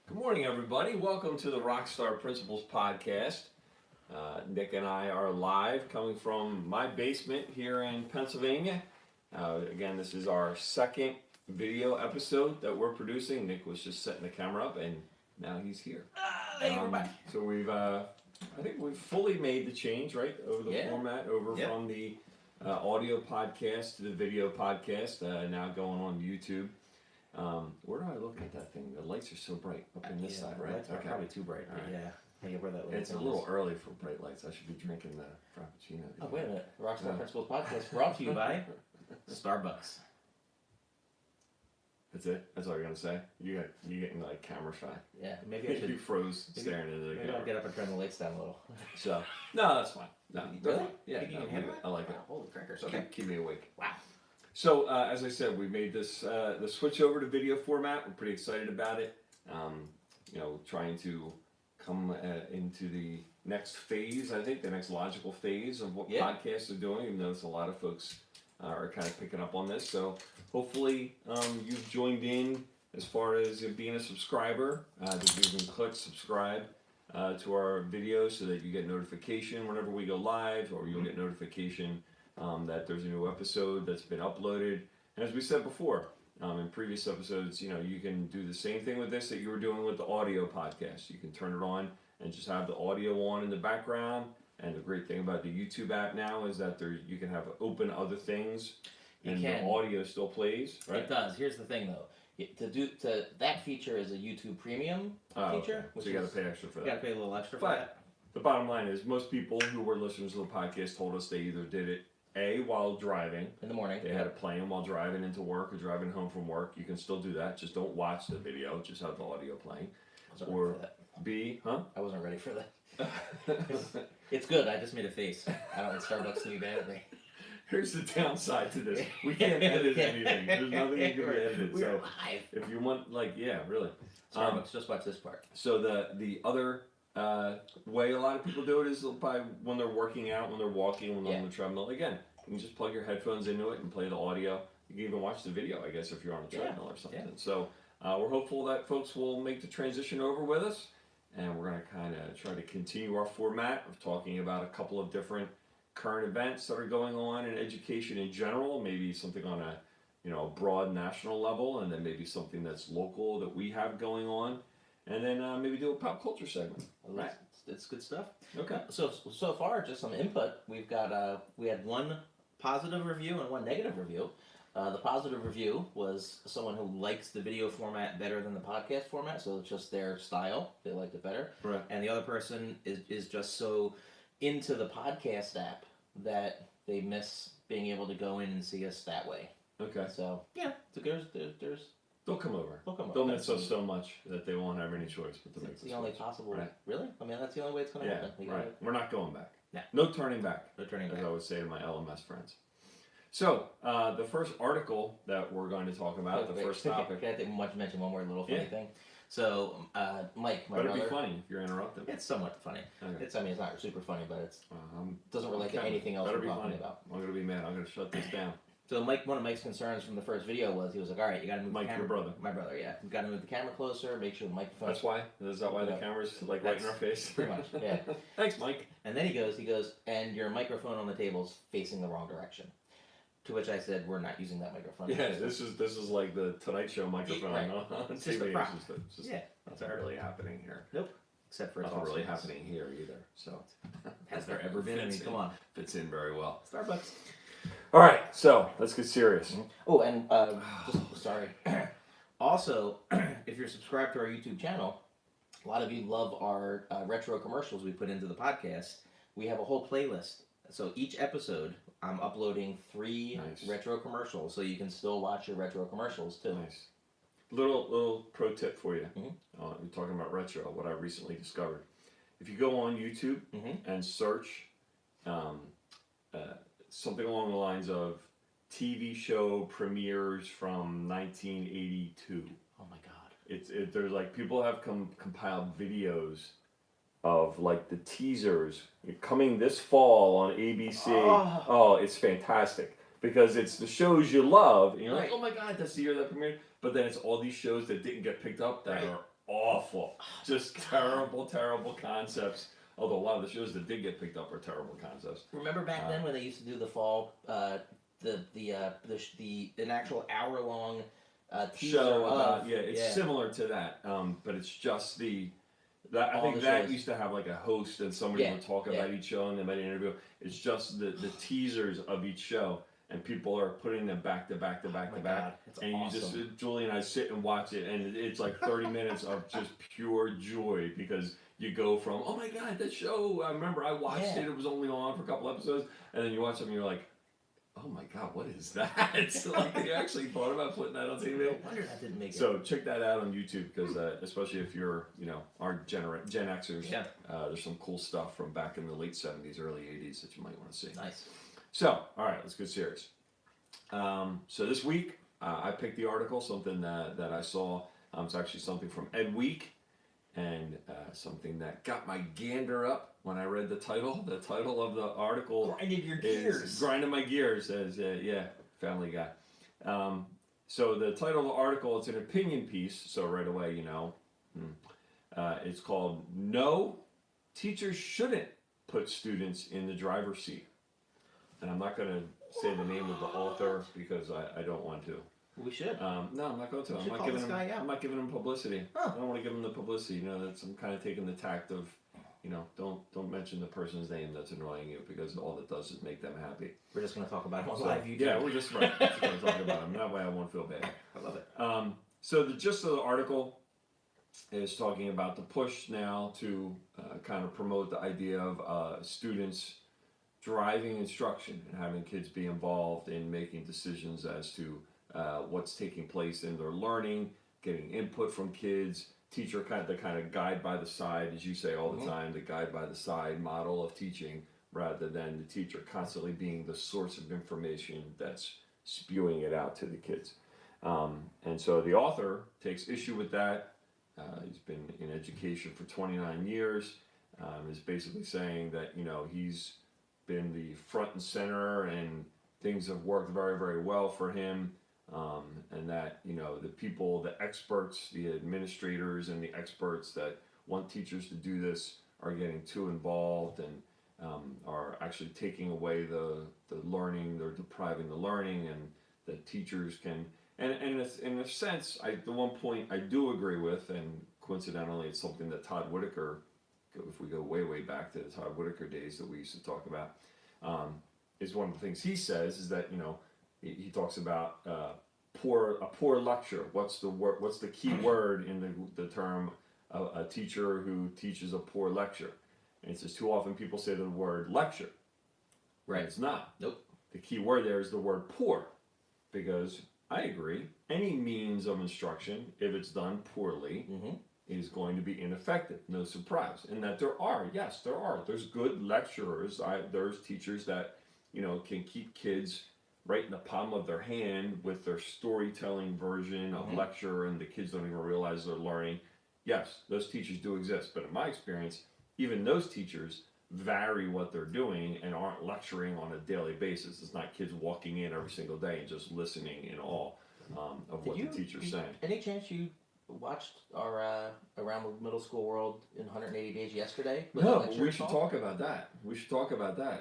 Good morning, everybody. Welcome to the Rockstar Principles Podcast. Nick and I are live coming from my basement here in Pennsylvania. Again, this is our second video episode that we're producing. Nick was just setting the camera up, and now he's here. We're back. So I think we've fully made the change, right, over the format, from the audio podcast to the video podcast, now going on YouTube. Where do I look at that thing? The lights are so bright up in this side, right? Lights are probably too bright. Right. Yeah. Where that It's a little early for bright lights. I should be drinking the Frappuccino. Oh, wait a minute. Rockstar Principles Podcast brought to you by Starbucks. That's it? That's all you're going to say? You getting like camera shy. Yeah, maybe I should. You froze staring into the Maybe camera. I'll get up and turn the lights down a little. So, no, that's fine. No, really? Yeah, Think you can handle it? I like it. Holy crackers. Okay. Keep me awake. Wow. So, as I said, we made this the switch over to video format. We're pretty excited about it. Trying to come into the next phase, I think, the next logical phase of what podcasts are doing. Even though a lot of folks are kind of picking up on this. So, hopefully, you've joined in as far as being a subscriber. That you can click subscribe to our videos so that you get notification whenever we go live, or you'll get notification that there's a new episode that's been uploaded. And as we said before, in previous episodes, you can do the same thing with this that you were doing with the audio podcast. You can turn it on and just have the audio on in the background. And the great thing about the YouTube app now is that you can have open other things, and the audio still plays. Right? It does. Here's the thing, though. That feature is a YouTube Premium feature. Okay. So you got to pay extra for that. You got to pay a little extra for that. The bottom line is, most people who were listeners to the podcast told us they either did it while driving in the morning. They had it playing while driving into work or driving home from work. You can still do that. Just don't watch the video. Just have the audio playing. Or B, huh? I wasn't ready for that. It's good. I just made a face. I don't want Starbucks to be mad at me. Here's the downside to this. We can't edit anything. There's nothing you can be edited. We're live. If you want, really. Starbucks, just watch this part. So the other way a lot of people do it is by when they're working out, when they're walking, when they're on the treadmill. Again, you can just plug your headphones into it and play the audio. You can even watch the video, I guess, if you're on a treadmill or something. Yeah. So we're hopeful that folks will make the transition over with us. And we're going to kind of try to continue our format of talking about a couple of different current events that are going on in education in general. Maybe something on a broad national level, and then maybe something that's local that we have going on. And then maybe do a pop culture segment. Right. It's good stuff. Okay. So far, just some input. We've got we had one positive review and one negative review. The positive review was someone who likes the video format better than the podcast format, so it's just their style. They liked it better. Right. And the other person is just so into the podcast app that they miss being able to go in and see us that way. Okay. So there's They'll come over. They'll come over. They'll miss us so much that they won't have any choice but to make It's the only possible. Right. Really? I mean, that's the only way it's going to happen. Right. We're not going back. Yeah. No turning back. No turning back. As I would say to my LMS friends. So, the first article that we're going to talk about, the first topic. Can I mention one more little funny thing? So, Mike, my brother. Better be funny if you're interrupting. It's somewhat funny. Okay. It's not super funny, but it doesn't relate to anything else we're talking about. I'm going to be mad. I'm going to shut this down. So one of Mike's concerns from the first video was he was like, all right, you got to move the camera. Your brother. My brother, yeah. You got to move the camera closer, make sure the microphone. That's why? Is that why the camera's right in our face? Pretty much, yeah. Thanks, Mike. And then he goes, and your microphone on the table's facing the wrong direction. To which I said, we're not using that microphone. Yeah, this is like the Tonight Show microphone on it's TV. Just a prop. That's not really happening here. Nope. Except for it's not really happening here either. So, has there ever been? I mean, come on. Fits in very well. Starbucks. All right, so let's get serious. Oh, and sorry. Also, if you're subscribed to our YouTube channel, a lot of you love our retro commercials we put into the podcast. We have a whole playlist. So each episode, I'm uploading 3 retro commercials, so you can still watch your retro commercials too. Nice. Little pro tip for you. We're talking about retro. What I recently discovered. If you go on YouTube and search something along the lines of TV show premieres from 1982. Oh my God! There's like people have compiled videos of like the teasers coming this fall on ABC. Oh, it's fantastic because it's the shows you love. And you're like, oh my God, that's the year that premiered. But then it's all these shows that didn't get picked up that are awful. Just terrible concepts. Although a lot of the shows that did get picked up are terrible concepts. Remember back then when they used to do the fall, an actual hour-long teaser Show of, about it's similar to that, but it's just I All think the that shows. used to have like a host and somebody would talk about each show and they might interview. It's just the teasers of each show, and people are putting them back to back to back to back. It's and awesome. you just Julie and I sit and watch it, and it's like 30 minutes of just pure joy because you go from, oh my god, that show, I remember I watched it was only on for a couple episodes, and then you watch them and you're like, oh my god, what is that? It's like they actually thought about putting that on TV. No wonder that didn't make it. So check that out on YouTube because especially if you're, our Gen Xers, there's some cool stuff from back in the late 70s, early 80s that you might want to see. Nice. So, all right, let's get serious. So this week, I picked the article, something that I saw. It's actually something from Ed Week, and something that got my gander up when I read the title. The title of the article Grinded your gears. Grinding my gears, as Family Guy. So the title of the article, it's an opinion piece, so right away, it's called No, Teachers Shouldn't Put Students in the Driver's Seat. And I'm not going to say the name of the author because I don't want to. We should. No, I'm not going to. I'm not giving him publicity. Huh. I don't want to give him the publicity. I'm kind of taking the tact of, don't mention the person's name that's annoying you because all it does is make them happy. We're just going to talk about him on live YouTube. Yeah, we're just going to talk about him. That way I won't feel bad. I love it. So the gist of the article is talking about the push now to kind of promote the idea of students driving instruction and having kids be involved in making decisions as to what's taking place in their learning, getting input from kids, teacher the kind of guide by the side, as you say all the time, the guide by the side model of teaching, rather than the teacher constantly being the source of information that's spewing it out to the kids. And so the author takes issue with that. He's been in education for 29 years. Is basically saying that, he's been the front and center and things have worked very, very well for him. And that, the people, the experts, the administrators and the experts that want teachers to do this are getting too involved and are actually taking away the learning, they're depriving the learning, and the teachers can, and in a sense, the one point I do agree with, and coincidentally it's something that Todd Whitaker, if we go way back to the Todd Whitaker days that we used to talk about, is one of the things he says is that, he talks about a poor lecture. What's the key word in the term a teacher who teaches a poor lecture? And it says too often people say the word lecture. Right. It's not. Nope. The key word there is the word poor, because I agree, any means of instruction, if it's done poorly, is going to be ineffective. No surprise. And that there's good lecturers. There's teachers that, can keep kids right in the palm of their hand with their storytelling version of lecture, and the kids don't even realize they're learning. Yes, those teachers do exist, but in my experience, even those teachers vary what they're doing and aren't lecturing on a daily basis. It's not kids walking in every single day and just listening in awe of what the teacher's saying. Any chance you watched our Around the Middle School World in 180 Days yesterday? No, we should talk about that.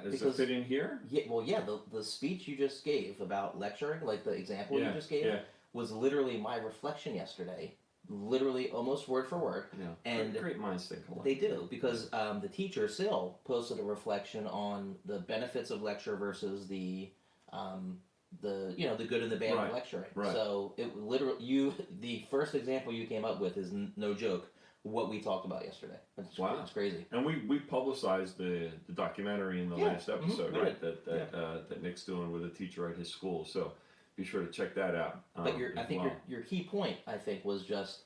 Does it fit in here? Yeah, the speech you just gave about lecturing, like the example you just gave, was literally my reflection yesterday. Literally almost word for word. Yeah. And great minds think alike. They do, because the teacher, Sil, posted a reflection on the benefits of lecture versus the good and the bad of lecturing. Right. So it literally, the first example you came up with is no joke what we talked about yesterday. It's crazy. And we publicized the documentary in the last episode, right? That Nick's doing with a teacher at his school. So be sure to check that out. But your key point, I think, was just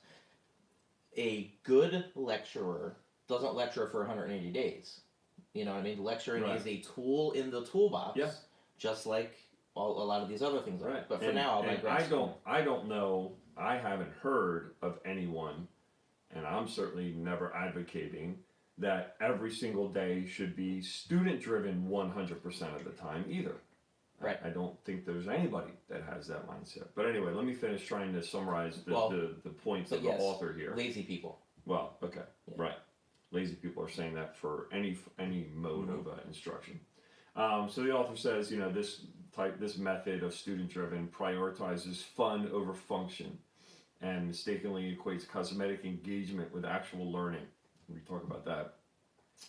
a good lecturer doesn't lecture for 180 days. You know what I mean? Lecturing is a tool in the toolbox, just like a lot of these other things are. But for now, I don't know. I haven't heard of anyone, and I'm certainly never advocating that every single day should be student-driven 100% of the time either. Right. I don't think there's anybody that has that mindset. But anyway, let me finish trying to summarize the points of the author here. Lazy people. Well, okay, Yeah. right. Lazy people are saying that for any mode of instruction. So the author says, this method of student-driven prioritizes fun over function, and mistakenly equates cosmetic engagement with actual learning. We talk about that.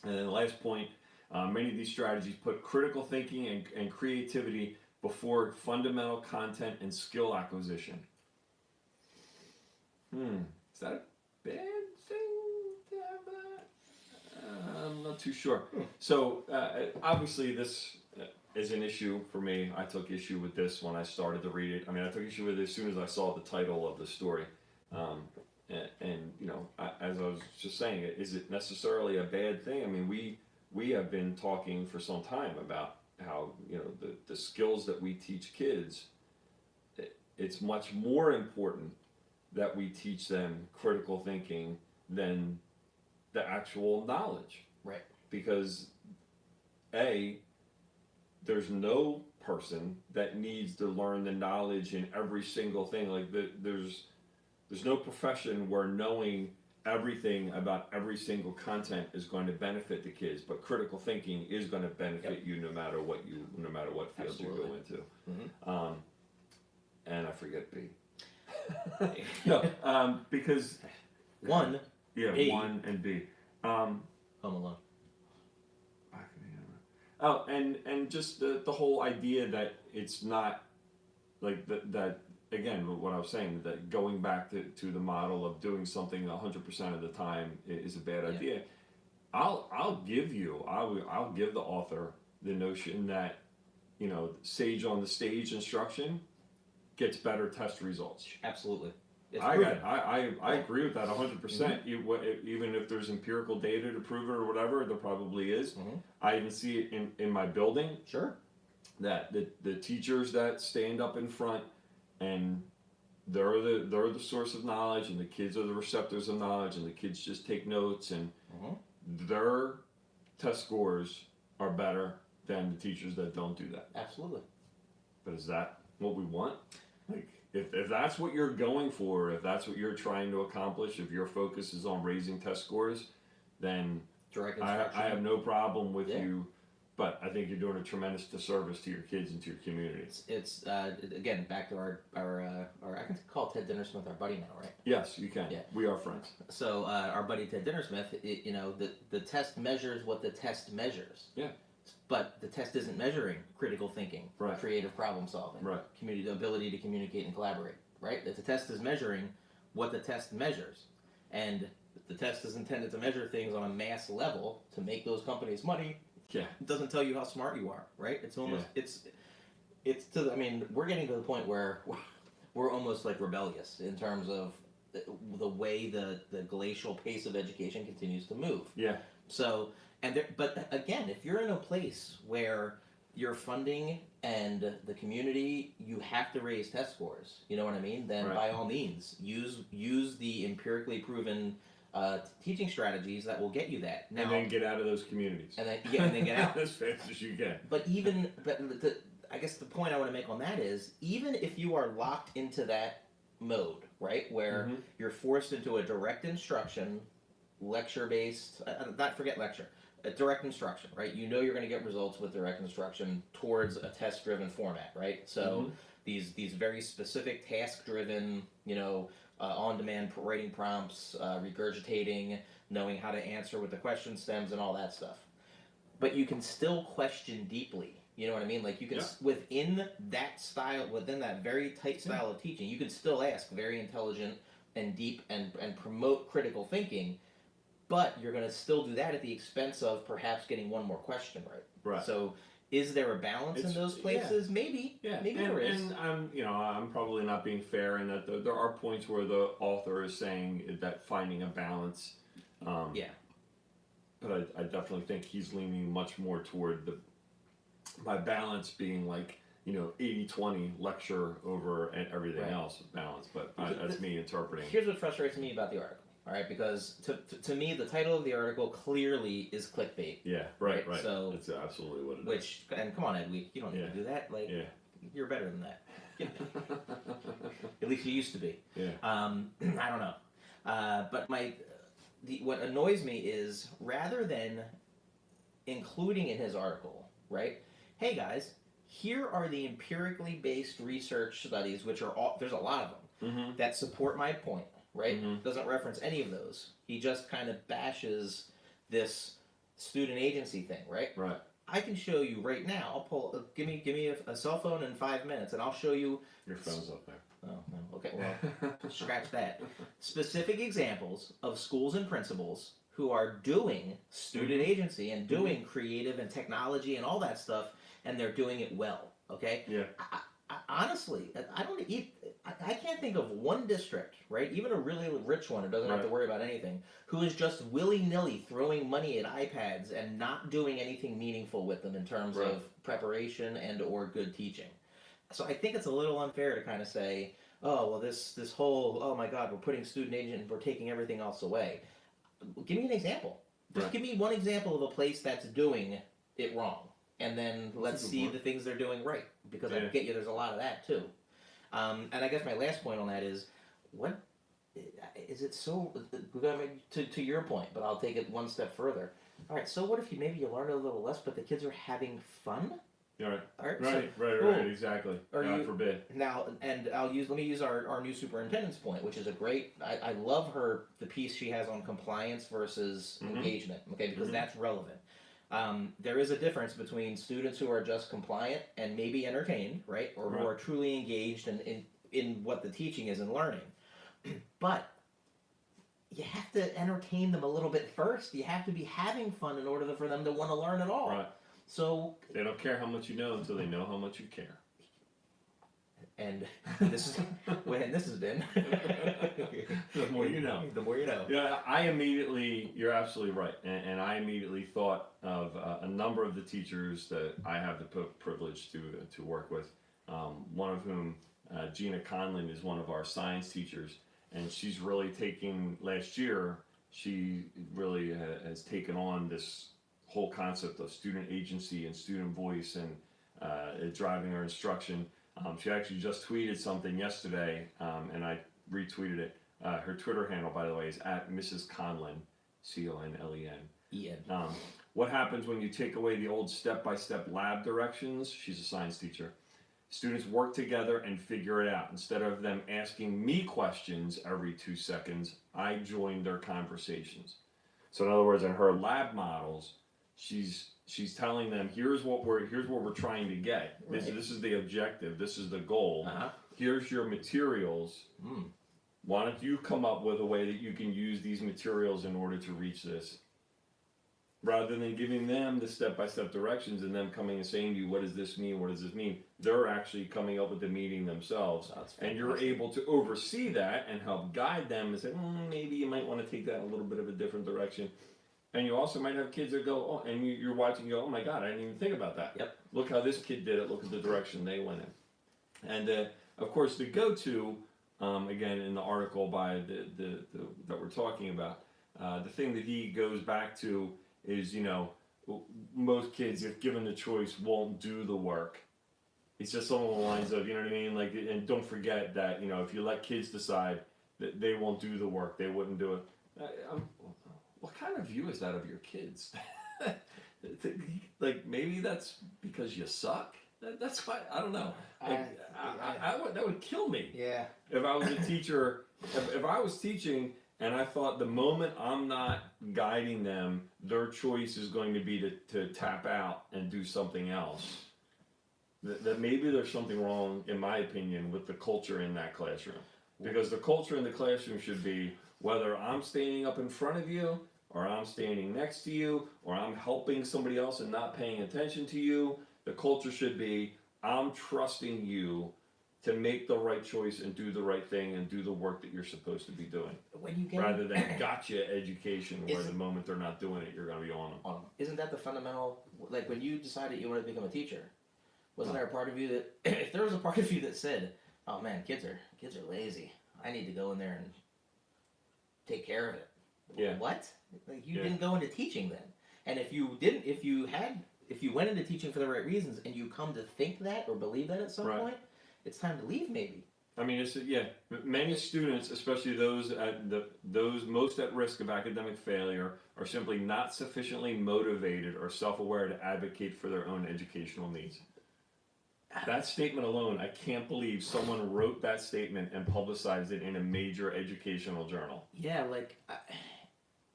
And then the last point, many of these strategies put critical thinking and creativity before fundamental content and skill acquisition. Is that a bad thing to have that? I'm not too sure. So obviously this is an issue for me. I took issue with this when I started to read it. I mean, I took issue with it as soon as I saw the title of the story. As I was just saying, is it necessarily a bad thing? I mean, we have been talking for some time about how, the skills that we teach kids, it's much more important that we teach them critical thinking than the actual knowledge. Right. Because there's no person that needs to learn the knowledge in every single thing. Like there's no profession where knowing everything about every single content is going to benefit the kids, but critical thinking is going to benefit you no matter what field Absolutely. you go into. Mm-hmm. And I forget B. No, because one and B. Home Alone. Oh, and just the whole idea that it's not like that again, what I was saying, that going back to the model of doing something 100% of the time is a bad idea. I'll give the author the notion that, sage on the stage instruction gets better test results. Absolutely. I agree with that 100%. Even if there's empirical data to prove it or whatever, there probably is. Mm-hmm. I even see it in my building. Sure. That the teachers that stand up in front and they're the source of knowledge, and the kids are the receptors of knowledge, and the kids just take notes, and their test scores are better than the teachers that don't do that. Absolutely. But is that what we want? Like, if that's what you're going for, if that's what you're trying to accomplish, if your focus is on raising test scores, then I have no problem with you. But I think you're doing a tremendous disservice to your kids and to your community. It's again back to our I can call Ted Dinnersmith our buddy now, right? Yes, you can. Yeah. We are friends. So our buddy Ted Dinnersmith, the test measures what the test measures. Yeah. But the test isn't measuring critical thinking, right. creative problem solving, right. the ability to communicate and collaborate, right? The test is measuring what the test measures, and the test is intended to measure things on a mass level to make those companies money. Yeah. It doesn't tell you how smart you are, right? It's almost I mean, we're getting to the point where we're almost like rebellious in terms of the way the glacial pace of education continues to move. Yeah. So, but again, if you're in a place where you're funding and the community, you have to raise test scores. You know what I mean? Then right. by all means, use the empirically proven teaching strategies that will get you that. Now, and then get out of those communities. And then get out as fast as you can. But I guess the point I want to make on that is, even if you are locked into that mode, right, where you're forced into a direct instruction, lecture-based, not forget lecture, a direct instruction, right? You know you're going to get results with direct instruction towards a test-driven format, right? So these very specific task-driven, on-demand writing prompts, regurgitating, knowing how to answer with the question stems and all that stuff. But you can still question deeply. You know what I mean? Like you can, within that style, within that very tight style of teaching, you can still ask very intelligent and deep and promote critical thinking, but you're going to still do that at the expense of perhaps getting one more question right. Right. So is there a balance in those places? Yeah. Maybe. Yeah. Maybe there is. And I'm probably not being fair in that there are points where the author is saying that finding a balance. But I definitely think he's leaning much more toward by balance being like 80-20 lecture over and everything else balance. But that's me interpreting. Here's what frustrates me about the article. All right, because to me, the title of the article clearly is clickbait. Yeah, right. So that's absolutely what it is. which, and come on, Ed, you don't need to do that. Like, you're better than that. At least you used to be. Yeah. I don't know. But what annoys me is rather than including in his article, right? Hey guys, here are the empirically based research studies, which are there's a lot of them that support my point, right? Doesn't reference any of those. He just kind of bashes this student agency thing, right? Right. I can show you right now. I'll pull. Give me a cell phone in 5 minutes, and I'll show you. Your phone's up there. Oh, no. Okay, well, scratch that. Specific examples of schools and principals who are doing student agency and doing creative and technology and all that stuff, and they're doing it well. Okay. Yeah. Honestly, I can't think of one district, right? Even a really rich one who doesn't have to worry about anything, who is just willy-nilly throwing money at iPads and not doing anything meaningful with them in terms of preparation and or good teaching. So I think it's a little unfair to kind of say, oh, well, this whole, oh my God, we're putting student agent and we're taking everything else away. Give me an example. Just give me one example of a place that's doing it wrong. And then let's see the things they're doing right. Because I get you, there's a lot of that too. And I guess my last point on that is, what is it so, to your point, but I'll take it one step further. All right, so what if maybe you learn a little less, but the kids are having fun? Right. All right, Right, exactly. God forbid. Now, and let me use our new superintendent's point, which is a great, I love the piece she has on compliance versus engagement, okay, because that's relevant. There is a difference between students who are just compliant and maybe entertained, right, or who are truly engaged in what the teaching is and learning. But you have to entertain them a little bit first. You have to be having fun in order for them to want to learn at all. Right. So they don't care how much you know until they know how much you care. And this is when this has been. The more you know. The more you know. Yeah, you're absolutely right. And I immediately thought of a number of the teachers that I have the privilege to work with. One of whom, Gina Conlon, is one of our science teachers. And she's really last year, she really has taken on this whole concept of student agency and student voice and driving her instruction. She actually just tweeted something yesterday, and I retweeted it. Her Twitter handle, by the way, is at Mrs. Conlon, Conlen. What happens when you take away the old step-by-step lab directions? She's a science teacher. Students work together and figure it out. Instead of them asking me questions every 2 seconds, I join their conversations. So in other words, in her lab models, she's telling them, here's what we're trying to get. This is the objective. This is the goal. Here's your materials. Why don't you come up with a way that you can use these materials in order to reach this? Rather than giving them the step-by-step directions and them coming and saying to you, what does this mean? What does this mean? They're actually coming up with the meaning themselves. And you're able to oversee that and help guide them and say, maybe you might want to take that in a little bit of a different direction. And you also might have kids that go, and you're watching, go, oh my God, I didn't even think about that. Yep. Look how this kid did it. Look at the direction they went in. And of course, the go-to, again, in the article by that we're talking about, the thing that he goes back to is, most kids, if given the choice, won't do the work. It's just along the lines of, you know what I mean? Like, and don't forget that, if you let kids decide that they won't do the work, they wouldn't do it. What kind of view is that of your kids? Like, maybe that's because you suck? That's why, I don't know. That would kill me. Yeah. If I was a teacher, if I was teaching and I thought the moment I'm not guiding them, their choice is going to be to tap out and do something else. That maybe there's something wrong, in my opinion, with the culture in that classroom. Because the culture in the classroom should be, whether I'm standing up in front of you, or I'm standing next to you, or I'm helping somebody else and not paying attention to you, the culture should be, I'm trusting you to make the right choice and do the right thing and do the work that you're supposed to be doing. Rather than gotcha education where the moment they're not doing it, you're going to be on them. Isn't that the fundamental, like when you decided you wanted to become a teacher, wasn't there a part of you that, if there was a part of you that said, oh man, kids are lazy, I need to go in there and take care of it. Yeah. What? Like, you Yeah. didn't go into teaching then. And if you went into teaching for the right reasons and you come to think that or believe that at some Right. point, it's time to leave maybe. I mean, many students, especially those those most at risk of academic failure, are simply not sufficiently motivated or self-aware to advocate for their own educational needs. That statement alone, I can't believe someone wrote that statement and publicized it in a major educational journal. Yeah, like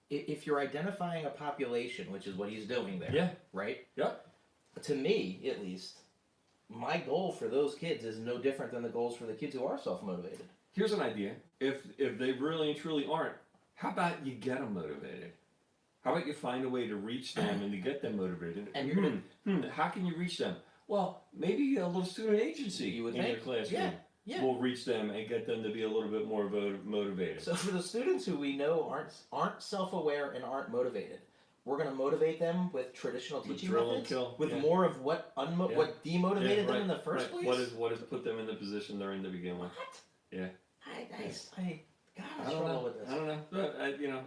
if you're identifying a population, which is what he's doing there, Yeah. right? Yep. To me, at least, my goal for those kids is no different than the goals for the kids who are self-motivated. Here's an idea. If they really and truly aren't, how about you get them motivated? How about you find a way to reach them and to get them motivated? And you're how can you reach them? Well, maybe a little student agency You would in your think. classroom Yeah. will reach them and get them to be a little bit more motivated. So for the students who we know aren't self-aware and aren't motivated, we're going to motivate them with traditional With teaching drill and methods, kill, with yeah. more of what what demotivated them in the first right. place. What has put them in the position they're in to begin with? What? Yeah. I I don't struggle know. with this. I don't know. But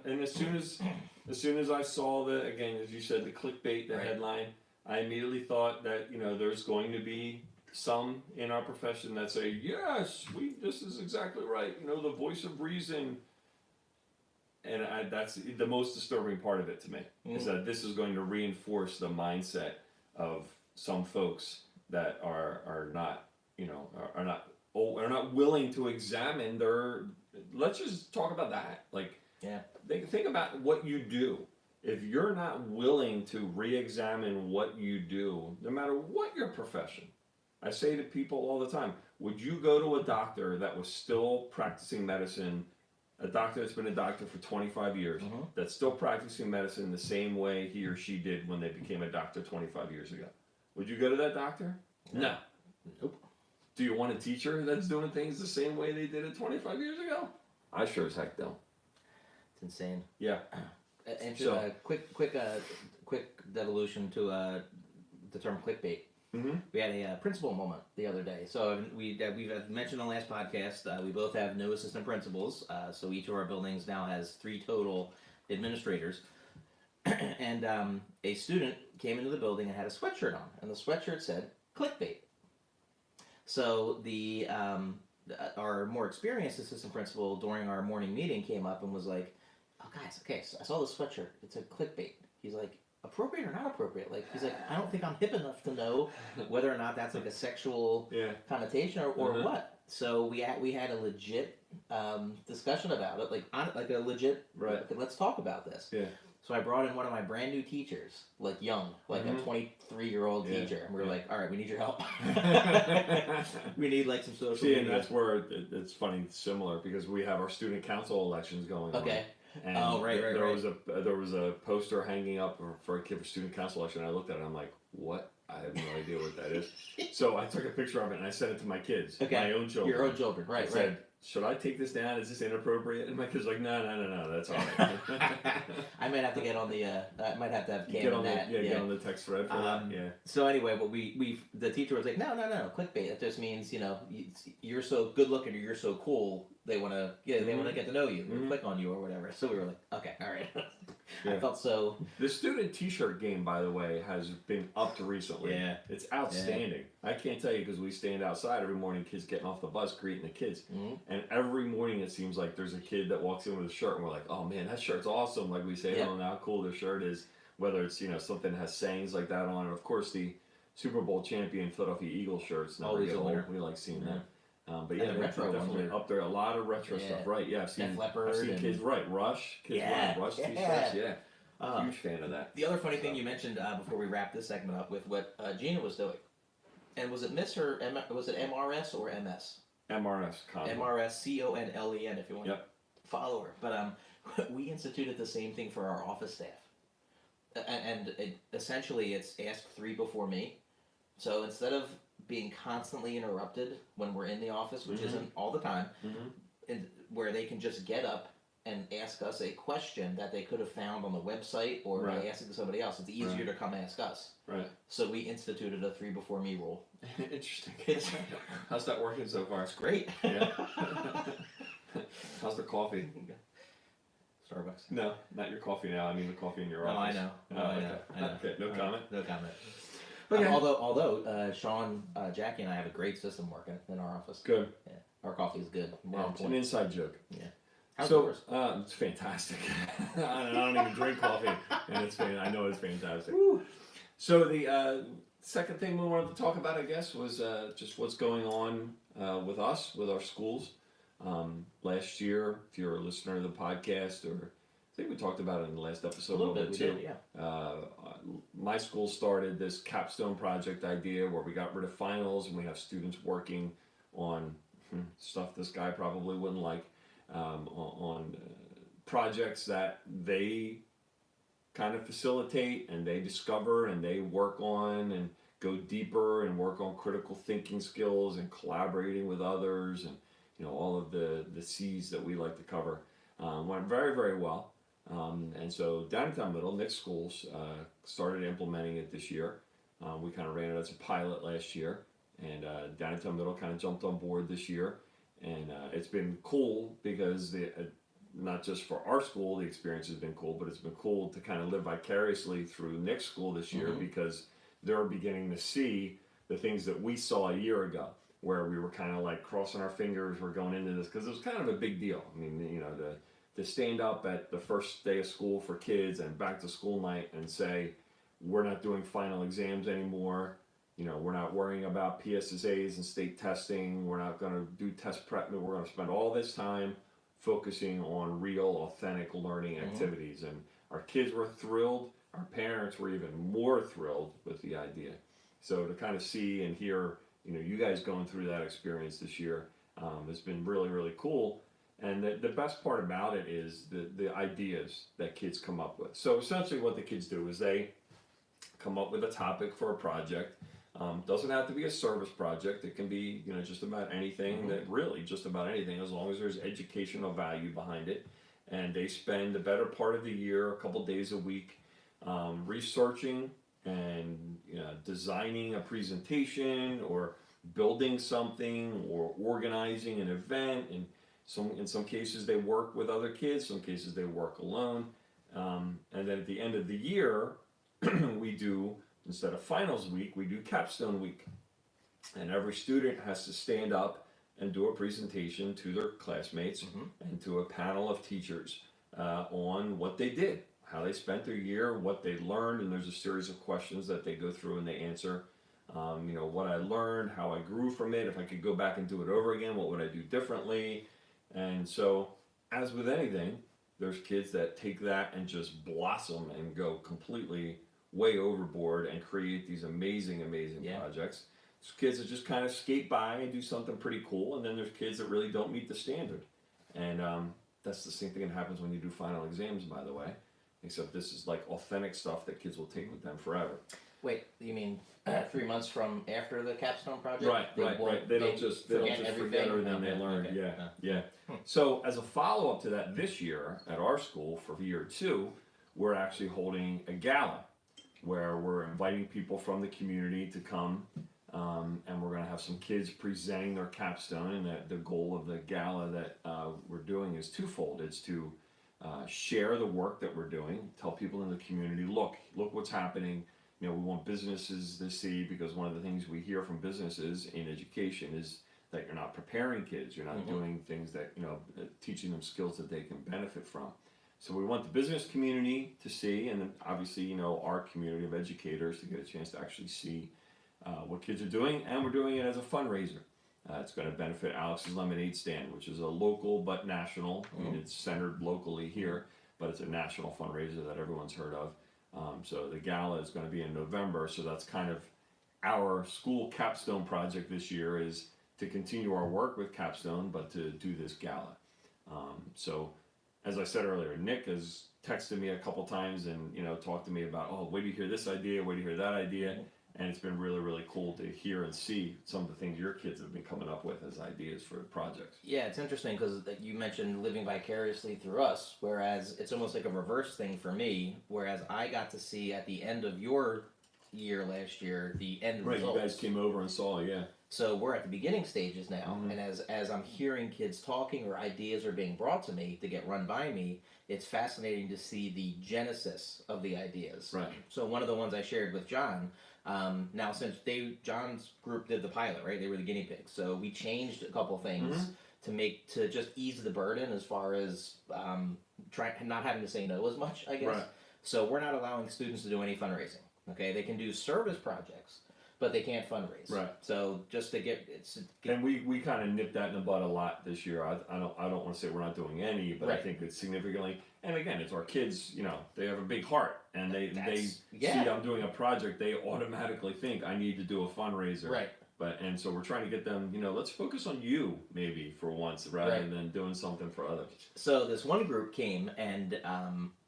and as soon as I saw again, as you said, the clickbait, the Right. headline, I immediately thought that there's going to be some in our profession that say, yes, this is exactly right. The voice of reason. And that's the most disturbing part of it to me, is that this is going to reinforce the mindset of some folks that are not willing to examine their. Let's just talk about that. They think about what you do. If you're not willing to re-examine what you do, no matter what your profession, I say to people all the time, would you go to a doctor that was still practicing medicine, a doctor that's been a doctor for 25 years, that's still practicing medicine the same way he or she did when they became a doctor 25 years ago? Would you go to that doctor? No. Nope. Do you want a teacher that's doing things the same way they did it 25 years ago? I sure as heck don't. It's insane. Yeah. And So- quick devolution to the term clickbait. Mm-hmm. We had a principal moment the other day. So we've mentioned on the last podcast, we both have no assistant principals. So each of our buildings now has 3 total administrators. And a student came into the building and had a sweatshirt on, and the sweatshirt said clickbait. So our more experienced assistant principal during our morning meeting came up and was like, "Oh guys, okay, so I saw this sweatshirt. It said clickbait." He's like, "Appropriate or not appropriate?" He's like, "I don't think I'm hip enough to know whether or not that's like a sexual connotation or what." So we had a legit discussion about it, like a legit let's talk about this. Yeah. So I brought in one of my brand new teachers, young, a 23-year-old teacher, and we were like, "All right, we need your help. We need some social See, media." and that's where it's funny, similar, because we have our student council elections going on. Okay. And right. there was a poster hanging up for a kid for student council election. And I looked at it and I'm like, what? I have no idea what that is. So I took a picture of it and I sent it to my kids, my own children. Your own children, right? I said, should I take this down? Is this inappropriate? And my kid's like, no, that's all right. I might have to get on the. I might have to have Cam get on that. get on the text thread for that. Yeah. So anyway, but the teacher was like, no, clickbait. That just means you're so good looking or you're so cool. They want to they want to get to know you, or click on you or whatever. So we were like, okay, all right. Yeah. I felt so. The student T-shirt game, by the way, has been upped recently. Yeah. It's outstanding. I can't tell you, because we stand outside every morning, kids getting off the bus, greeting the kids. And every morning it seems like there's a kid that walks in with a shirt and we're like, oh man, that shirt's awesome. Like we say, oh, how cool their shirt is. Whether it's, something that has sayings like that on it. Of course, the Super Bowl champion Philadelphia Eagles shirts never Always get a old. winner. We like seeing that. But And yeah, the they're retro definitely ones up there. A lot of retro stuff, right? Yeah, I've seen and- kids, Rush, kids wearing Rush t-shirts, huge fan of that. The other funny thing you mentioned before we wrap this segment up with what Gina was doing, and was it Miss or was it MRS or MS? MRS, MRSCONLEN if you want to follow her. But we instituted the same thing for our office staff, and essentially it's ask 3 before me. So instead of being constantly interrupted when we're in the office, which isn't all the time, and where they can just get up and ask us a question that they could have found on the website or by asking somebody else. It's easier to come ask us. Right. So we instituted a 3 before me rule. Interesting. How's that working so far? It's great. Yeah. How's the coffee? Starbucks. No, not your coffee now. I mean the coffee in your No, office. I know. Oh, I okay. know. I know. Okay, no comment. No comment. Okay. Although Sean, Jackie, and I have a great system working in our office. Good. Yeah, our coffee is good. We're Yeah, on it's an point. inside joke. Yeah. How's So yours? it's fantastic. I don't even drink coffee, and I know it's fantastic. Woo. So the second thing we wanted to talk about, I guess, was just what's going on with us, with our schools. Last year, if you're a listener to the podcast, or I think we talked about it in the last episode A little bit, we too. did, yeah. My school started this Capstone project idea where we got rid of finals and we have students working on stuff this guy probably wouldn't like, on projects that they kind of facilitate and they discover and they work on and go deeper and work on critical thinking skills and collaborating with others and all of the C's that we like to cover. Went very, very well. And so Downtown Middle, Nick's schools, started implementing it this year. We kind of ran it as a pilot last year, and Downtown Middle kind of jumped on board this year. And it's been cool because not just for our school, the experience has been cool, but it's been cool to kind of live vicariously through Nick's school this year because they're beginning to see the things that we saw a year ago, where we were kind of like crossing our fingers, we're going into this, because it was kind of a big deal. I mean, to stand up at the first day of school for kids and back to school night and say, we're not doing final exams anymore. We're not worrying about PSSAs and state testing. We're not going to do test prep. We're going to spend all this time focusing on real, authentic learning activities. And our kids were thrilled. Our parents were even more thrilled with the idea. So to kind of see and hear, you guys going through that experience this year has been really, really cool. And the best part about it is the ideas that kids come up with. So essentially what the kids do is they come up with a topic for a project. Doesn't have to be a service project. It can be, just about anything just about anything, as long as there's educational value behind it. And they spend the better part of the year, a couple days a week, researching and designing a presentation or building something or organizing an event. And in some cases they work with other kids, some cases they work alone. And then at the end of the year, we do, instead of finals week, we do Capstone week. And every student has to stand up and do a presentation to their classmates and to a panel of teachers on what they did, how they spent their year, what they learned, and there's a series of questions that they go through and they answer. What I learned, how I grew from it, if I could go back and do it over again, what would I do differently? And so, as with anything, there's kids that take that and just blossom and go completely way overboard and create these amazing projects. There's kids that just kind of skate by and do something pretty cool, and then there's kids that really don't meet the standard. And that's the same thing that happens when you do final exams, by the way, except this is like authentic stuff that kids will take with them forever. Wait, you mean 3 months from after the Capstone project? Right. They don't just forget everything they learned. Okay. Yeah. So as a follow-up to that, this year at our school for year 2, we're actually holding a gala where we're inviting people from the community to come, and we're going to have some kids presenting their capstone. And the goal of the gala that we're doing is twofold. It's to share the work that we're doing, tell people in the community, look what's happening. We want businesses to see, because one of the things we hear from businesses in education is that you're not preparing kids, you're not doing things that, teaching them skills that they can benefit from. So we want the business community to see, and then obviously, our community of educators to get a chance to actually see what kids are doing, and we're doing it as a fundraiser. It's going to benefit Alex's Lemonade Stand, which is a local but national. I mean, it's centered locally here, but it's a national fundraiser that everyone's heard of. So the gala is going to be in November, so that's kind of our school capstone project this year, is to continue our work with Capstone, but to do this gala. So as I said earlier, Nick has texted me a couple times and talked to me about, wait till you hear this idea, wait till you hear that idea. And it's been really, really cool to hear and see some of the things your kids have been coming up with as ideas for projects. Yeah, it's interesting because you mentioned living vicariously through us, whereas it's almost like a reverse thing for me, whereas I got to see at the end of your year last year, the end results. Right, you guys came over and saw, yeah. So we're at the beginning stages now, and as I'm hearing kids talking or ideas are being brought to me to get run by me, it's fascinating to see the genesis of the ideas. Right. So one of the ones I shared with John, now since John's group did the pilot, right? They were the guinea pigs. So we changed a couple things to just ease the burden as far as not having to say no as much, I guess. Right. So we're not allowing students to do any fundraising. Okay, they can do service projects, but they can't fundraise. Right. So just to get And we kind of nipped that in the bud a lot this year. I don't want to say we're not doing any, but I Right. think it's significantly. And again, it's our kids. You know, they have a big heart, and they yeah. see I'm doing a project. They automatically think I need to do a fundraiser. Right. And so we're trying to get them. You know, let's focus on you maybe for once, rather Right. than doing something for others. So this one group came and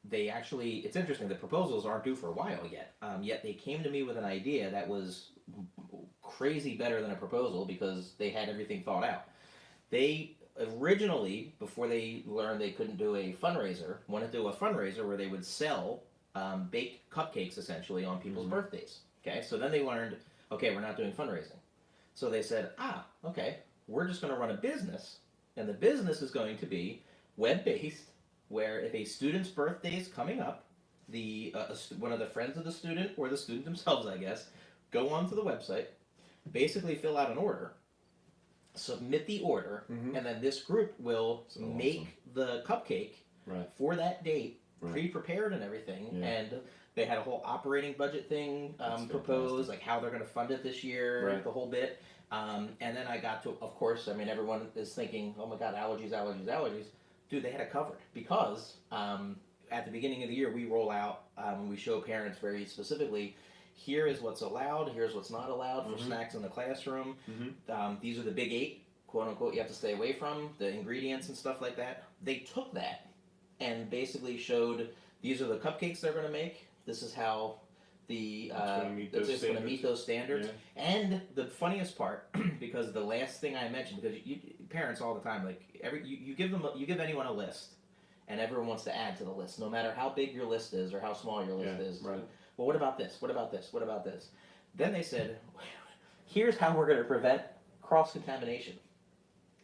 they actually, it's interesting, the proposals aren't due for a while yet. Yet they came to me with an idea that was crazy better than a proposal because they had everything thought out. They originally, before they learned they couldn't do a fundraiser, wanted to do a fundraiser where they would sell baked cupcakes essentially on people's birthdays. Okay, so then they learned, okay, we're not doing fundraising. So they said, okay, we're just going to run a business, and the business is going to be web-based, where if a student's birthday is coming up, one of the friends of the student, or the student themselves, I guess, go onto the website, basically fill out an order, submit the order, and then this group will make the cupcake for that date, pre-prepared and everything, and they had a whole operating budget thing proposed, like how they're going to fund it this year, the whole bit. And then I got to, of course, I mean, everyone is thinking, oh my God, allergies. Dude, they had it covered because at the beginning of the year, we roll out, we show parents very specifically, here is what's allowed, here's what's not allowed for snacks in the classroom. These are the big 8, quote unquote, you have to stay away from, the ingredients and stuff like that. They took that and basically showed, these are the cupcakes they're going to make. This is how it's going to meet those standards. Yeah. And the funniest part, because the last thing I mentioned, because parents all the time, like you give anyone a list, and everyone wants to add to the list, no matter how big your list is or how small your list is. Right. Well, what about this? What about this? What about this? Then they said, here's how we're going to prevent cross-contamination.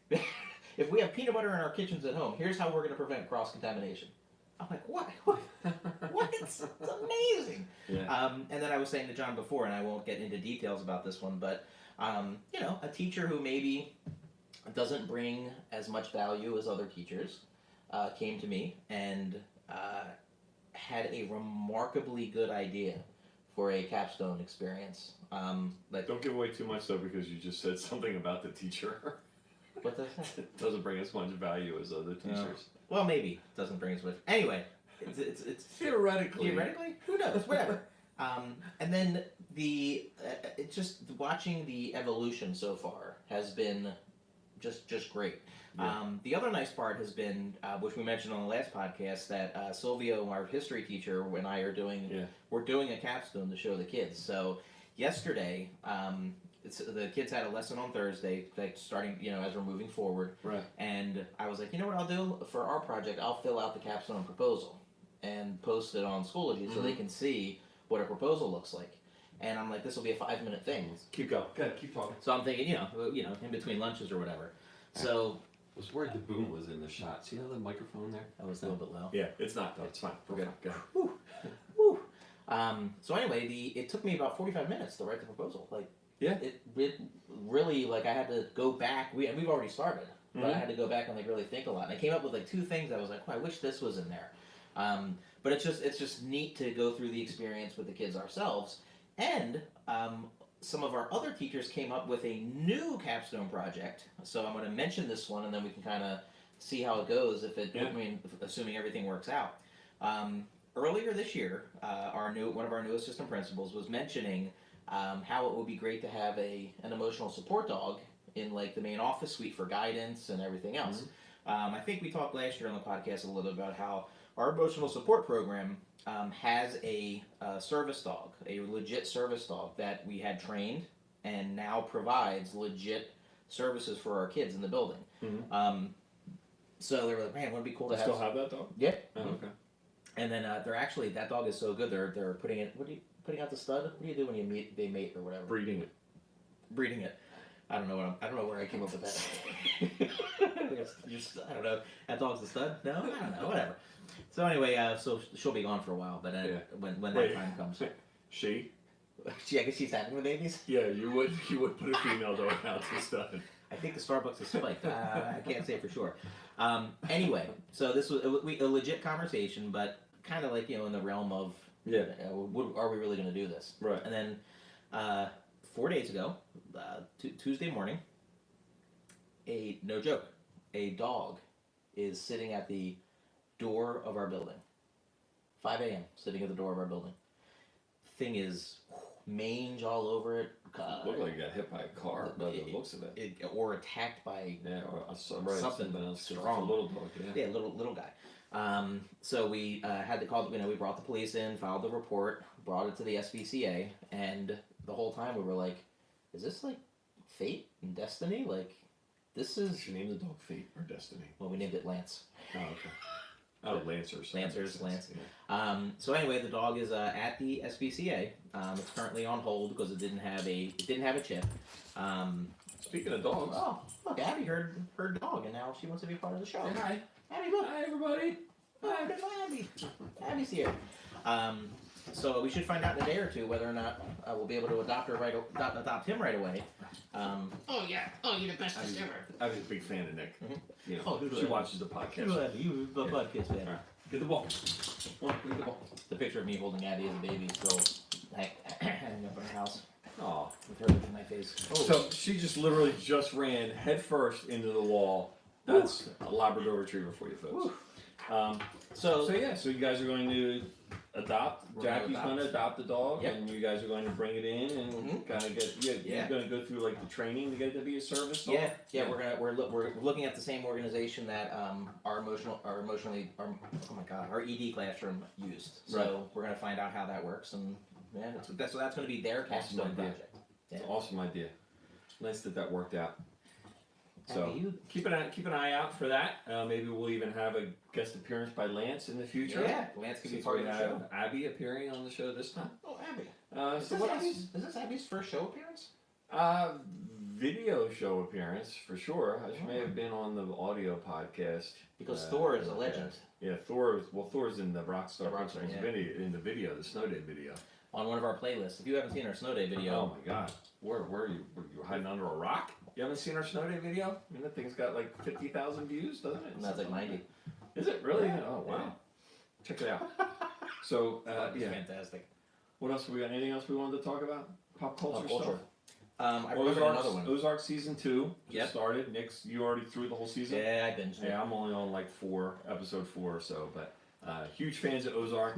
If we have peanut butter in our kitchens at home, here's how we're going to prevent cross-contamination. I'm like, what? What? It's amazing. Yeah. And then I was saying to John before, and I won't get into details about this one, but a teacher who maybe doesn't bring as much value as other teachers came to me and had a remarkably good idea for a capstone experience. Don't give away too much though, because you just said something about the teacher. What does that? It doesn't bring as much value as other teachers. Well, maybe it doesn't bring as much. Anyway, it's theoretically. Who knows? Whatever. And then it's just watching the evolution so far has been just great. Yeah. The other nice part has been, which we mentioned on the last podcast, that Silvio, our history teacher, and I are we're doing a capstone to show the kids. So yesterday, the kids had a lesson on Thursday, like starting, as we're moving forward. Right. And I was like, you know what I'll do for our project? I'll fill out the capstone proposal and post it on Schoology so they can see what a proposal looks like. And I'm like, this will be a 5-minute thing. Keep going. Good. Keep talking. So I'm thinking, in between lunches or whatever. So I was worried the boom was in the shot. See how the microphone there? that was a little bit low. Yeah, it's not though. It's fine. We're good. Go ahead. Whew. So anyway, it took me about 45 minutes to write the proposal. It really, I had to go back. We've already started, but I had to go back and really think a lot. And I came up with 2 things. I was like, I wish this was in there. But it's just neat to go through the experience with the kids ourselves. And some of our other teachers came up with a new capstone project. So I'm going to mention this one, and then we can kind of see how it goes. Assuming everything works out. Earlier this year, one of our new assistant principals was mentioning how it would be great to have an emotional support dog in the main office suite for guidance and everything else. I think we talked last year on the podcast a little bit about how our emotional support program has a service dog, a legit service dog that we had trained and now provides legit services for our kids in the building. So they were like, man, wouldn't it be cool to still have that dog? Yeah. Oh, okay. And then they're actually, that dog is so good, they're putting out the stud? What do you do when they mate or whatever? Breeding it. Breeding it. I don't know where I came up with that. I don't know. That dog's a stud? No, I don't know. Whatever. So anyway, so she'll be gone for a while, but when that time comes, She? I guess she's having the babies. Yeah, you would put a female dog out to stud. I think the Starbucks is spiked. I can't say for sure. Anyway, so this was a legit conversation, but kind of like in the realm of are we really going to do this? Right. And then 4 days ago, Tuesday morning, no joke, a dog is sitting at the door of our building. 5 a.m. sitting at the door of our building. Thing is mange all over it. Looked like you got hit by a car by the looks of it. Or attacked by or something else. strong. A little dog, little guy. So we had to call. We brought the police in, filed the report, brought it to the SPCA, and the whole time we were like, "Is this like fate and destiny? Like, this is." Did you name the dog Fate or Destiny? Well, we named it Lance. Oh, okay. Oh, Lancers. Lance. Yeah. So anyway, the dog is at the SPCA. It's currently on hold because it didn't have a chip. Speaking of dogs. Oh, look, Abby heard her dog, and now she wants to be part of the show. Say hi. Abby, look. Hi, everybody. Hi, there's Abby. Abby's here. So we should find out in a day or two whether or not we'll be able to adopt him right away. Oh yeah. Oh, you're the bestest ever. I was a big fan of Nick. Mhm. You know, Oh, she watches the podcast. You the podcast fan. All right. Get the ball. Come on, get the ball. The picture of me holding Abby as a baby still hanging up in her house Aw. with her looking in my face. Oh. So she just just ran head first into the wall. That's a Labrador Retriever for you folks. So you guys are going to adopt. Jackie's going to adopt the dog, Yep. and you guys are going to bring it in and kind of get. You're going to go through like the training to get it to be a service dog. Yeah. We're looking at the same organization that our ED classroom used. So Right. we're gonna find out how that works, and that's going to be their Capstone idea. project. It's an awesome idea. Nice that worked out. So Abby, keep an eye out for that. Maybe we'll even have a guest appearance by Lance in the future. Yeah, Lance could be Since part we of the have show. Abby appearing on the show this time. Oh, Abby. So what else? Is this Abby's first show appearance? Video show appearance for sure. She may have been on the audio podcast Because Thor is a legend. Yeah, Thor's in the Rockstar The Rockstar, Pictures video, in the video, the Snow Day video. On one of our playlists. If you haven't seen our Snow Day video, Oh my God, where were you? Were you hiding under a rock? You haven't seen our Snow Day video? I mean, that thing's got like 50,000 views, doesn't it? that's like 90. Is it really? Yeah. Oh wow, check it out. So It's yeah, fantastic. what else we got? Anything else we wanted to talk about? Pop culture stuff. I remember another Ozark, one. Ozark season 2 just Yep. started. Nick's, you already through the whole season? Yeah, I binged it. Yeah, I'm only on like episode 4 or so, but huge fans of Ozark.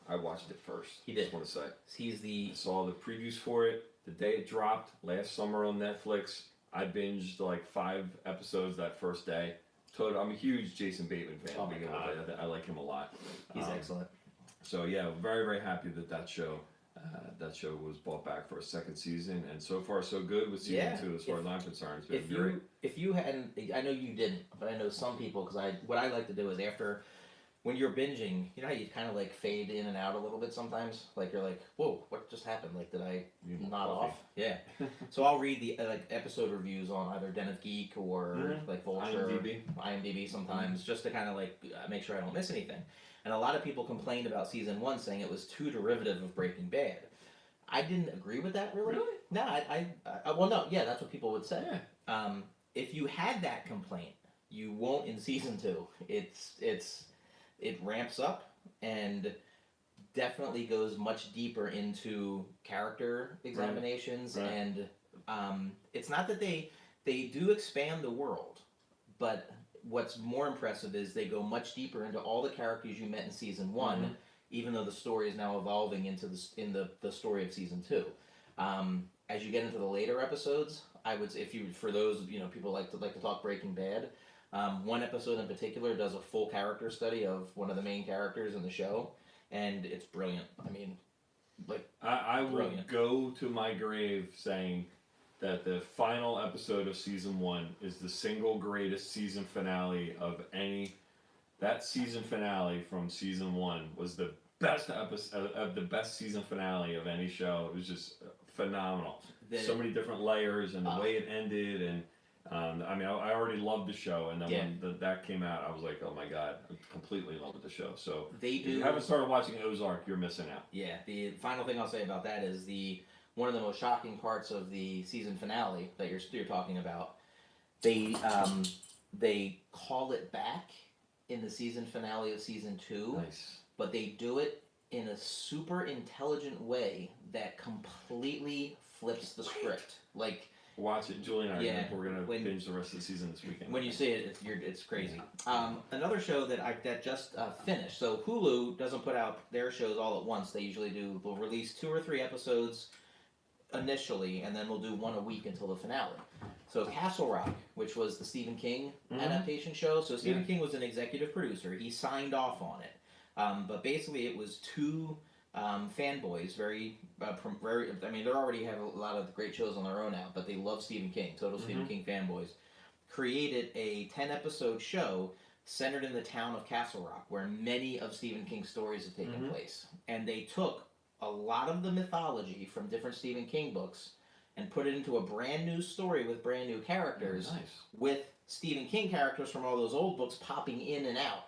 I watched it first. He did. Just want to say. He's the I saw the previews for it the day it dropped last summer on Netflix. I binged like 5 episodes that first day. I'm a huge Jason Bateman fan. Oh my God. I like him a lot. He's excellent. So yeah, very very happy that show was brought back for a second season, and so far so good with season 2 as far as I'm concerned. It's been great. If you hadn't, I know you didn't, but I know some people because what I like to do is after. When you're binging, you know how you kind of like fade in and out a little bit sometimes? Like you're like, whoa, what just happened? Like, did I nod off? Yeah. So I'll read the episode reviews on either Den of Geek or like Vulture, IMDb sometimes, just to kind of like make sure I don't miss anything. And a lot of people complained about season 1 saying it was too derivative of Breaking Bad. I didn't agree with that really. Really? No, that's what people would say. Yeah. If you had that complaint, you won't in season 2. It ramps up and definitely goes much deeper into character examinations, Right. and it's not that they do expand the world, but what's more impressive is they go much deeper into all the characters you met in season 1, even though the story is now evolving into the story of season 2. As you get into the later episodes, I would say for those people like to talk Breaking Bad. One episode in particular does a full character study of one of the main characters in the show, and it's brilliant. I mean, like I will go to my grave saying that the final episode of season 1 is the single greatest season finale of any. That season finale from season 1 was the best episode of the best season finale of any show. It was just phenomenal. so many different layers and the way it ended, and I mean, I already loved the show, and then when that came out, I was like, oh my god, I'm completely in love with the show. So if you haven't started watching Ozark, you're missing out. Yeah, the final thing I'll say about that is one of the most shocking parts of the season finale that you're talking about. They call it back in the season finale of season 2. Nice. But they do it in a super intelligent way that completely flips the script. Like, watch it, Julie and I. We're gonna binge the rest of the season this weekend. When you see it, it's crazy. Another show that just finished. So Hulu doesn't put out their shows all at once. They usually they'll release 2 or 3 episodes initially, and then we'll do 1 a week until the finale. So Castle Rock, which was the Stephen King adaptation show. So Stephen King was an executive producer. He signed off on it. But basically, it was 2 fanboys, very. I mean, they already have a lot of great shows on their own now, but they love Stephen King. Total Stephen King fanboys. Created a 10-episode show centered in the town of Castle Rock, where many of Stephen King's stories have taken place, and they took a lot of the mythology from different Stephen King books and put it into a brand new story with brand new characters, with Stephen King characters from all those old books popping in and out.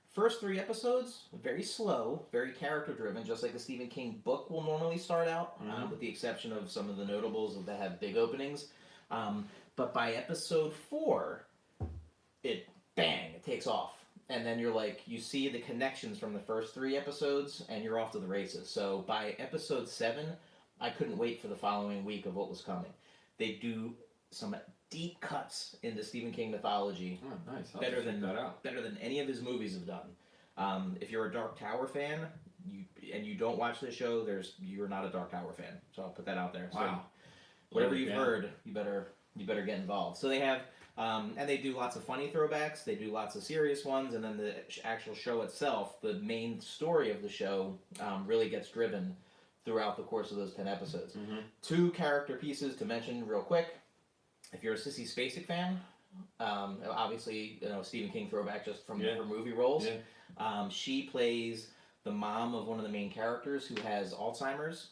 First 3 episodes, very slow, very character-driven, just like a Stephen King book will normally start out, with the exception of some of the notables that have big openings. But by episode 4, it takes off. And then you're like, you see the connections from the first 3 episodes, and you're off to the races. So by episode 7, I couldn't wait for the following week of what was coming. They do some deep cuts into Stephen King mythology. Oh, nice. Better than any of his movies have done. If you're a Dark Tower fan, and you don't watch this show, you're not a Dark Tower fan. So I'll put that out there. Wow. So whatever you've heard, you better get involved. So they have, and they do lots of funny throwbacks. They do lots of serious ones, and then the actual show itself, the main story of the show, really gets driven throughout the course of those 10 episodes. 2 character pieces to mention real quick. If you're a Sissy Spacek fan, obviously, Stephen King throwback just from her movie roles. She plays the mom of one of the main characters who has Alzheimer's.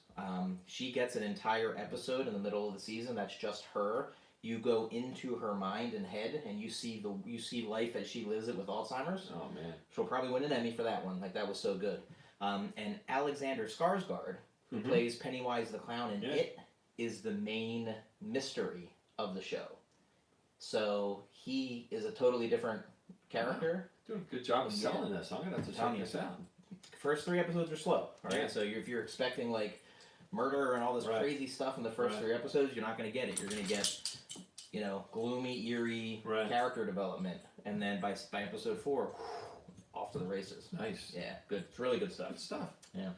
She gets an entire episode in the middle of the season that's just her. You go into her mind and head, and you see life as she lives it with Alzheimer's. Oh man! She'll probably win an Emmy for that one. Like, that was so good. And Alexander Skarsgård, who plays Pennywise the Clown in It, is the main mystery of the show. So he is a totally different character. Doing a good job of selling this. I'm gonna have to check this out. First 3 episodes are slow. Right? So if you're expecting like murder and all this crazy stuff in the first 3 episodes, you're not going to get it. You're going to get, gloomy, eerie character development, and then by episode 4, off to the races. Nice. Yeah, good. It's really good stuff. Good stuff. Yeah.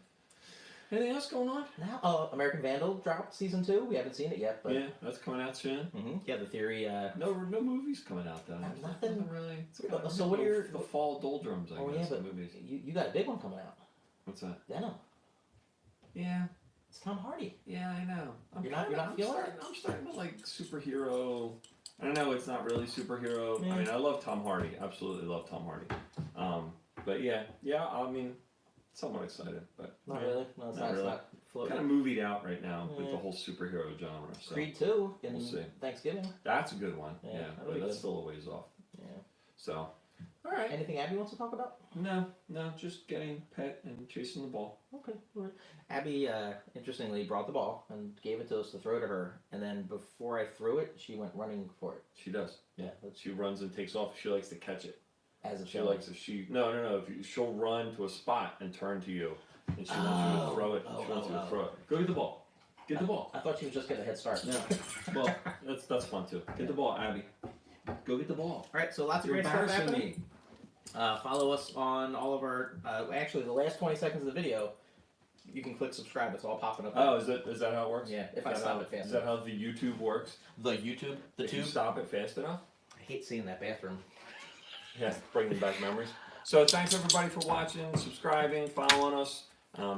Anything else going on? Now, American Vandal dropped season 2. We haven't seen it yet, but that's coming out soon. Yeah, the theory. No movies coming out though. Nothing really. So what are the fall doldrums? I guess. But movies. You got a big one coming out. What's that? Venom. Yeah. It's Tom Hardy. Yeah, I know. You're not feeling it? I'm starting to like superhero. I don't know. It's not really superhero. I mean, I love Tom Hardy. Absolutely love Tom Hardy. But yeah. I mean, somewhat excited, but not really. No, it's not really. It's not floating. Kind of movied out right now with the whole superhero genre. So Creed 2 in we'll see. Thanksgiving. That's a good one. Yeah, but that's good. still a ways off. Yeah. So, all right. Anything Abby wants to talk about? No, just getting pet and chasing the ball. Okay. All right. Abby, interestingly, brought the ball and gave it to us to throw to her, and then before I threw it, she went running for it. She does. Yeah. She runs and takes off. She likes to catch it. As a She likes it. No. She'll run to a spot and turn to you, and she wants you to throw it. She wants you to throw it. Go get the ball. Get the ball. I thought she was just getting a head start. No. Well, that's fun too. Get the ball, Abby. Go get the ball. All right. So lots of great stuff happening. Follow us on all of our. Actually, the last 20 seconds of the video, you can click subscribe. It's all popping up. Oh, is that how it works? Yeah. If I stop it fast. Is that how the YouTube works? The YouTube. If you stop it fast enough. I hate seeing that bathroom. Yeah, bringing back memories. So thanks everybody for watching, subscribing, following us.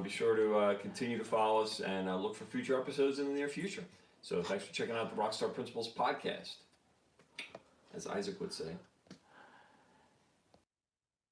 Be sure to continue to follow us and look for future episodes in the near future. So thanks for checking out the Rockstar Principles podcast, as Isaac would say.